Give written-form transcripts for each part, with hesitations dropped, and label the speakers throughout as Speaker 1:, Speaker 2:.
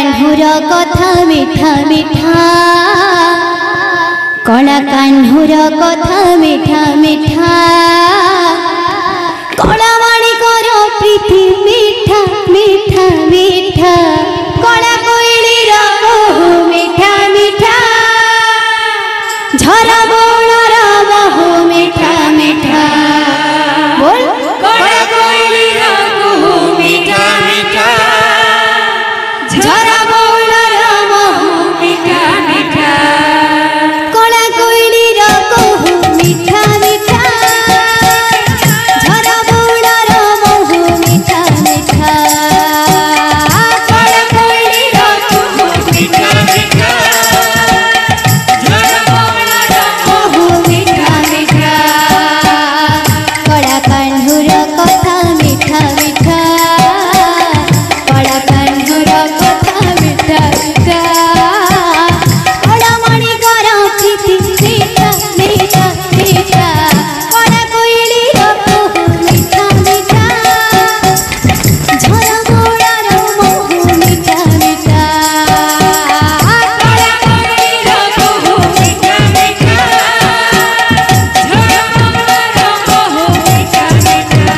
Speaker 1: कान्हुर कथा मिठा मिठा कला कान्हुर कथा मिठा मिठा कला माणिकर प्रीति मिठा मिठा मिठा कला कोइलीर बहु मिठा मिठा झरा बौलर बहु मिठा मिठा बोल कला कोइलीर बहु मिठा मिठा झरा बौलर बहु मिठा मिठा कला कोइलीर बहु मिठा मिठा झरा बौलर बहु मिठा मिठा कला कोइलीर बहु मिठा मिठा झरा बौलर बहु मिठा मिठा कला कान्हुर कथा मिठा मिठा कला कान्हुर कथा मिठा मिठा कला माणिकर प्रीति मिठा मिठा मिठा कला कोइलीर बहु मिठा मिठा झरा बौलर बहु मिठा मिठा कला कोइलीर बहु मिठा मिठा झरा बौलर बहु मिठा मिठा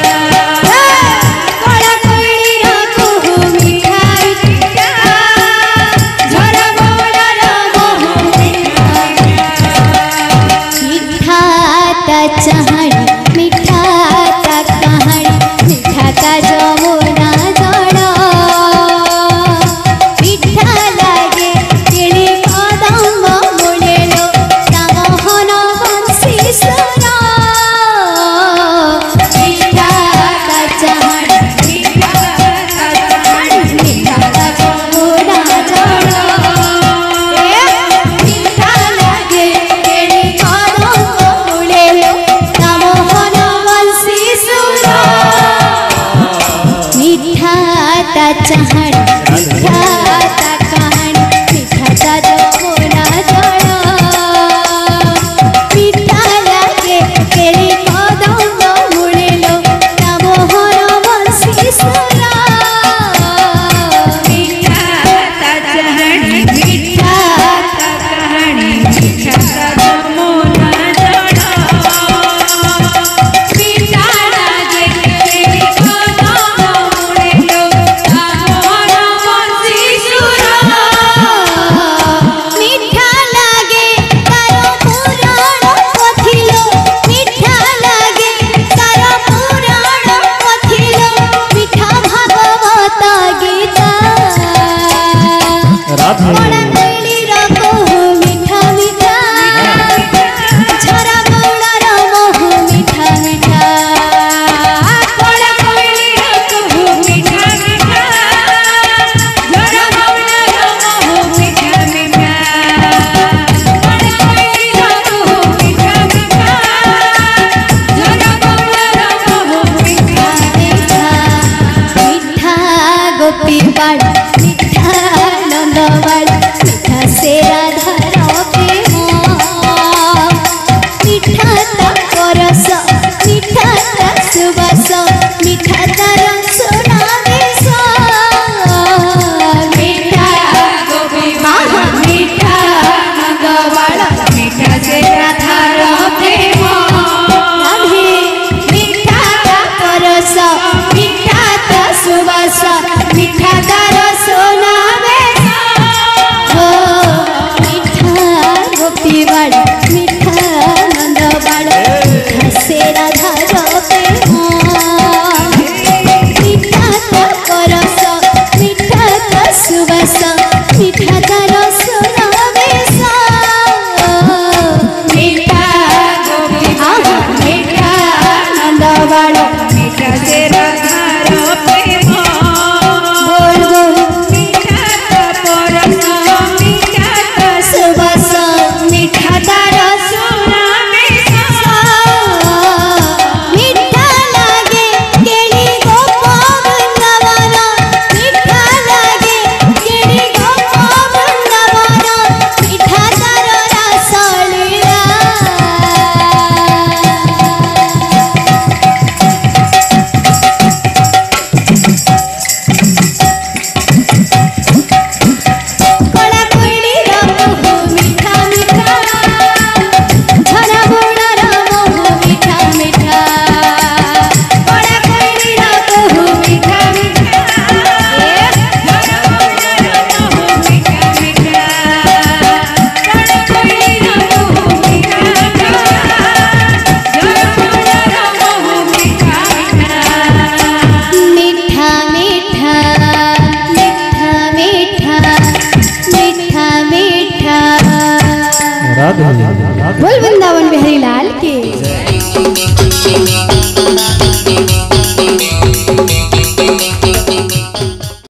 Speaker 1: कला कोइलीर बहु मिठा मिठा झरा बौलर बहु मिठा मिठा ता चाहणी मिठा ता कहाणी मिठा ता जमुना जल मिठा लागे केळी कदम्ब मूलेलो ता मोहन बंशी सुर मिठा ता चाहणी मिठा ता कहाणी मिठा ता जमुना जल मिठा लागे केळी कदम्ब मूलेलो ता मोहन बंशी सुर मिठा ता चाहणी मिठा ता कहाणी मिठा ता जमुना जल मिठा लागे केळी कदम्ब मूलेलो ता मोहन बंशी सुर मिठा ता चाहणी मिठा ता कहाणी मिठा ता जमुना जल मिठा लागे केळी कदम्ब मूलेलो ता मोहन बंशी सुर मिठा लागे तार पुराण पथिलो मिठा लागे तार पुराण पथिलो मिठा भागवत गीता कला कोइलीर बहु मिठा मिठा झरा बौलर बहु मिठा मिठा कला कोइलीर बहु मिठा मिठा झरा बौलर बहु मिठा मिठा कला कोइलीर बहु मिठा मिठा झरा बौलर बहु मिठा मिठा मिठा गोपी बाड़ मिठा नंद बाड़ मिठा से राधार प्रेम मिठा ता परस मिठा ता सुबास मिठा तार सुनावेश मिठा गोपी बाड़ मिठा नंद बाड़ मिठा से राधार प्रेम मिठा ता परस मिठा ता सुबास मिठा तार सुनावेश मिठा गोपी बाड़ मिठा नंद बाड़ मिठा से राधार प्रेम मिठा ता परस मिठा ता सुबास मिठा तार सुनावेश मिठा गोपी बाड़ मिठा नंद बाड़ मिठा से राधार प्रेम बोल बोल
Speaker 2: राधे
Speaker 1: बोल वृंदावन बिहारी लाल के।